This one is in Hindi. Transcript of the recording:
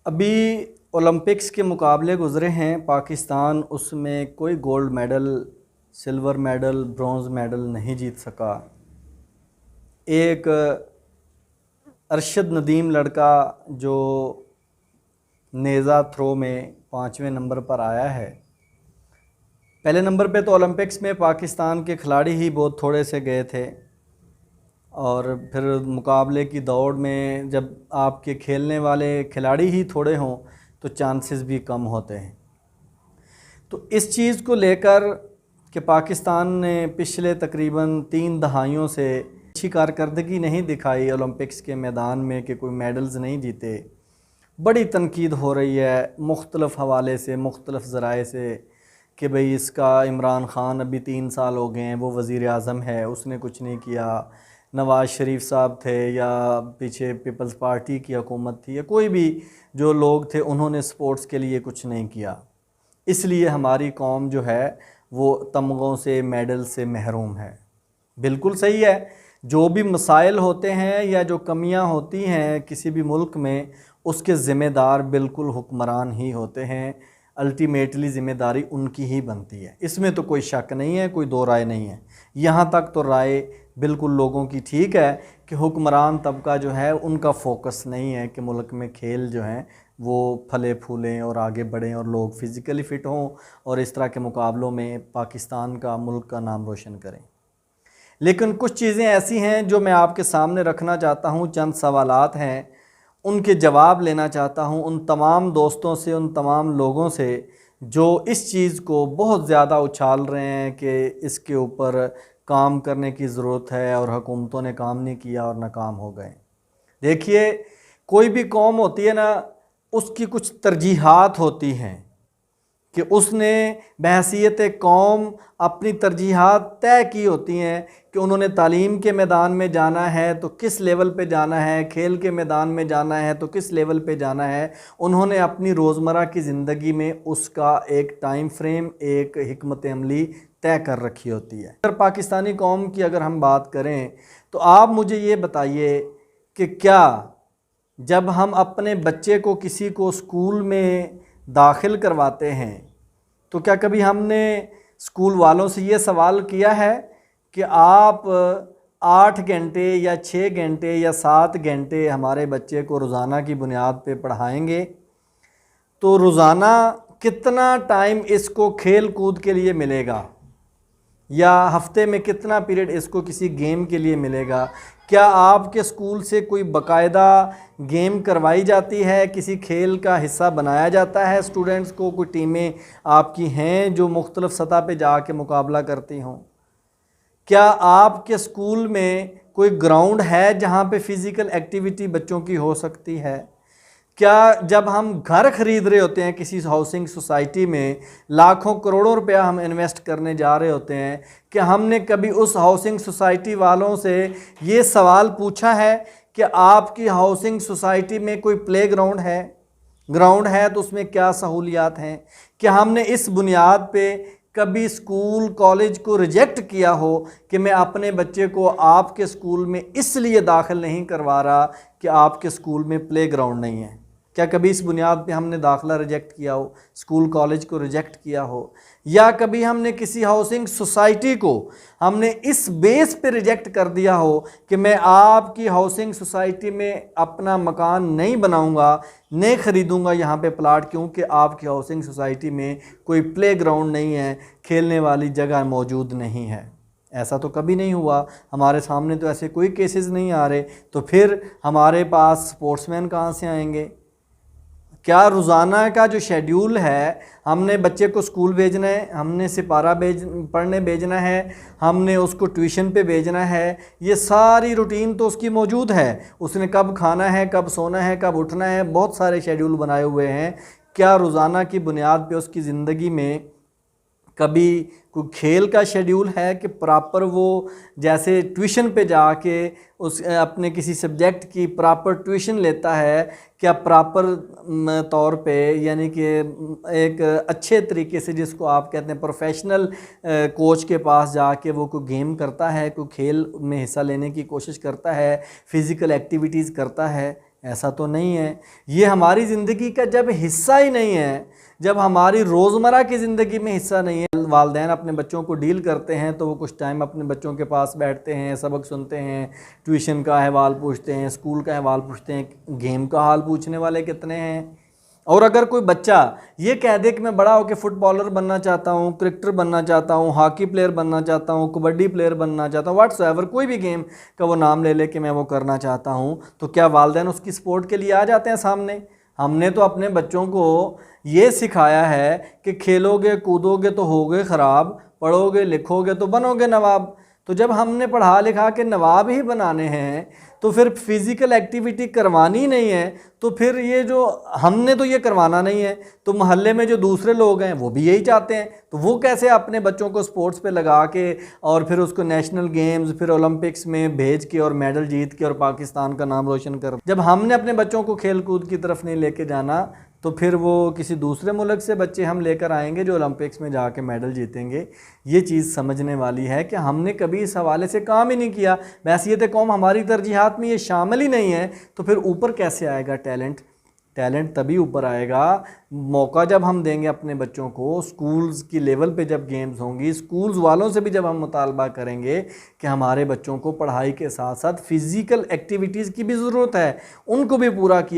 अभी ओलंपिक्स के मुकाबले गुज़रे हैं पाकिस्तान, उसमें कोई gold medal, silver medal, bronze medal नहीं जीत सका। एक अरशद नदीम लड़का जो नेज़ा थ्रो में 5वें नंबर पर आया है। पहले नंबर पे तो ओलंपिक्स में पाकिस्तान के खिलाड़ी ही बहुत थोड़े से गए थे, और फिर मुकाबले की दौड़ में जब आपके खेलने वाले खिलाड़ी ही थोड़े हों तो चांसेस भी कम होते हैं। तो इस चीज़ को लेकर कि पाकिस्तान ने पिछले तकरीबन 3 दहाइयों से अच्छी कारकर्दगी नहीं दिखाई ओलंपिक्स के मैदान में, कि कोई मेडल्स नहीं जीते, बड़ी तनकीद हो रही है मुख्तलिफ़ हवाले से, मुख्तलिफ़ ज़राए से, कि भाई इसका इमरान ख़ान अभी 3 साल हो गए हैं, वो वज़ीर आज़म है, उसने कुछ नहीं किया। नवाज़ शरीफ साहब थे या पीछे पीपल्स पार्टी की हुकूमत थी या कोई भी जो लोग थे, उन्होंने स्पोर्ट्स के लिए कुछ नहीं किया, इसलिए हमारी कौम जो है वो तमगों से, मेडल से महरूम है। बिल्कुल सही है। जो भी मसाइल होते हैं या जो कमियां होती हैं किसी भी मुल्क में, उसके ज़िम्मेदार बिल्कुल हुक्मरान ही होते हैं। अल्टीमेटली ज़िम्मेदारी उनकी ही बनती है, इसमें तो कोई शक नहीं है, कोई दो राय नहीं है। यहाँ तक तो राय बिल्कुल लोगों की ठीक है कि हुक्मरान तबका जो है उनका फोकस नहीं है कि मुल्क में खेल जो हैं वो फले फूलें और आगे बढ़ें और लोग फ़िज़िकली फ़िट हों और इस तरह के मुकाबलों में पाकिस्तान का, मुल्क का नाम रोशन करें। लेकिन कुछ चीज़ें ऐसी हैं जो मैं आपके सामने रखना चाहता हूँ, चंद सवालात हैं, उनके जवाब लेना चाहता हूँ उन तमाम दोस्तों से, उन तमाम लोगों से जो इस चीज़ को बहुत ज़्यादा उछाल रहे हैं कि इसके ऊपर काम करने की ज़रूरत है और हुकूमतों ने काम नहीं किया और नाकाम हो गए। देखिए, कोई भी कौम होती है ना, उसकी कुछ तरजीहात होती हैं कि उसने बहैसियत कौम अपनी तरजीहात तय की होती हैं कि उन्होंने तालीम के मैदान में जाना है तो किस लेवल पे जाना है, खेल के मैदान में जाना है तो किस लेवल पे जाना है। उन्होंने अपनी रोज़मर्रा की ज़िंदगी में उसका एक टाइम फ्रेम, एक हिकमत अमली तय कर रखी होती है। अगर पाकिस्तानी कौम की अगर हम बात करें तो आप मुझे ये बताइए कि क्या जब हम अपने बच्चे को, किसी को स्कूल में दाखिल करवाते हैं तो क्या कभी हमने स्कूल वालों से ये सवाल किया है कि आप 8 घंटे या 6 घंटे या 7 घंटे हमारे बच्चे को रोज़ाना की बुनियाद पे पढ़ाएंगे, तो रोज़ाना कितना टाइम इसको खेल कूद के लिए मिलेगा, या हफ्ते में कितना पीरियड इसको किसी गेम के लिए मिलेगा? क्या आपके स्कूल से कोई बाकायदा गेम करवाई जाती है, किसी खेल का हिस्सा बनाया जाता है स्टूडेंट्स को? कोई टीमें आपकी हैं जो मुख्तलिफ़ सतह पे जाके मुकाबला करती हों? क्या आपके स्कूल में कोई ग्राउंड है जहाँ पे फ़िज़िकल एक्टिविटी बच्चों की हो सकती है? क्या जब हम घर ख़रीद रहे होते हैं किसी हाउसिंग सोसाइटी में, लाखों करोड़ों रुपया हम इन्वेस्ट करने जा रहे होते हैं, कि हमने कभी उस हाउसिंग सोसाइटी वालों से ये सवाल पूछा है कि आपकी हाउसिंग सोसाइटी में कोई प्ले ग्राउंड है? ग्राउंड है तो उसमें क्या सहूलियात हैं? क्या हमने इस बुनियाद पे कभी स्कूल कॉलेज को रिजेक्ट किया हो कि मैं अपने बच्चे को आपके स्कूल में इसलिए दाखिल नहीं करवा रहा कि आपके स्कूल में प्ले ग्राउंड नहीं है? क्या कभी इस बुनियाद पे हमने दाखिला रिजेक्ट किया हो, स्कूल कॉलेज को रिजेक्ट किया हो? या कभी हमने किसी हाउसिंग सोसाइटी को हमने इस बेस पे रिजेक्ट कर दिया हो कि मैं आपकी हाउसिंग सोसाइटी में अपना मकान नहीं बनाऊंगा, नहीं ख़रीदूंगा यहाँ पे प्लाट, क्योंकि आपकी हाउसिंग सोसाइटी में कोई प्ले ग्राउंड नहीं है, खेलने वाली जगह मौजूद नहीं है? ऐसा तो कभी नहीं हुआ, हमारे सामने तो ऐसे कोई केसेस नहीं आ रहे। तो फिर हमारे पास स्पोर्ट्समैन कहाँ से आएंगे? क्या रोज़ाना का जो शेड्यूल है, हमने बच्चे को स्कूल भेजना है, हमने सिपारा पढ़ने भेजना है, हमने उसको ट्यूशन पे भेजना है, ये सारी रूटीन तो उसकी मौजूद है। उसने कब खाना है, कब सोना है, कब उठना है, बहुत सारे शेड्यूल बनाए हुए हैं। क्या रोज़ाना की बुनियाद पे उसकी ज़िंदगी में कभी कोई खेल का शेड्यूल है कि प्रॉपर वो जैसे ट्यूशन पे जाके उस अपने किसी सब्जेक्ट की प्रॉपर ट्यूशन लेता है? क्या प्रॉपर तौर पे, यानी कि एक अच्छे तरीके से, जिसको आप कहते हैं प्रोफेशनल कोच के पास जाके वो कोई गेम करता है, कोई खेल में हिस्सा लेने की कोशिश करता है, फ़िज़िकल एक्टिविटीज़ करता है? ऐसा तो नहीं है। ये हमारी ज़िंदगी का जब हिस्सा ही नहीं है, जब हमारी रोज़मर्रा की ज़िंदगी में हिस्सा नहीं है, वालिदैन अपने बच्चों को डील करते हैं तो वो कुछ टाइम अपने बच्चों के पास बैठते हैं, सबक सुनते हैं, ट्यूशन का अहवाल पूछते हैं, स्कूल का अहवाल पूछते हैं, गेम का हाल पूछने वाले कितने हैं। और अगर कोई बच्चा ये कह दे कि मैं बड़ा होकर फुटबॉलर बनना चाहता हूँ, क्रिकेटर बनना चाहता हूँ, हॉकी प्लेयर बनना चाहता हूँ, कबड्डी प्लेयर बनना चाहता हूँ, व्हाट्सएवर कोई भी गेम का वो नाम ले ले कि मैं वो करना चाहता हूँ, तो क्या वालिदैन उसकी सपोर्ट के लिए आ जाते हैं सामने? हमने तो अपने बच्चों को ये सिखाया है कि खेलोगे कूदोगे तो होगे ख़राब, पढ़ोगे लिखोगे तो बनोगे नवाब। तो जब हमने पढ़ा लिखा के नवाब ही बनाने हैं तो फिर फिज़िकल एक्टिविटी करवानी नहीं है, तो फिर ये जो हमने तो ये करवाना नहीं है, तो मोहल्ले में जो दूसरे लोग हैं वो भी यही चाहते हैं, तो वो कैसे अपने बच्चों को स्पोर्ट्स पे लगा के और फिर उसको नेशनल गेम्स फिर ओलंपिक्स में भेज के और मेडल जीत के और पाकिस्तान का नाम रोशन कर। जब हमने अपने बच्चों को खेल कूद की तरफ नहीं लेके जाना तो फिर वो किसी दूसरे मुल्क से बच्चे हम लेकर आएंगे जो ओलंपिक्स में जाके मेडल जीतेंगे। ये चीज़ समझने वाली है कि हमने कभी इस हवाले से काम ही नहीं किया। हैसियत कौम हमारी तरजीहात में ये शामिल ही नहीं है, तो फिर ऊपर कैसे आएगा टैलेंट? टैलेंट तभी ऊपर आएगा मौका जब हम देंगे अपने बच्चों को। स्कूल्स की लेवल पे जब गेम्स होंगी, स्कूल्स वालों से भी जब हम मुतालबा करेंगे कि हमारे बच्चों को पढ़ाई के साथ साथ फ़िज़िकल एक्टिविटीज़ की भी ज़रूरत है, उनको भी पूरा किया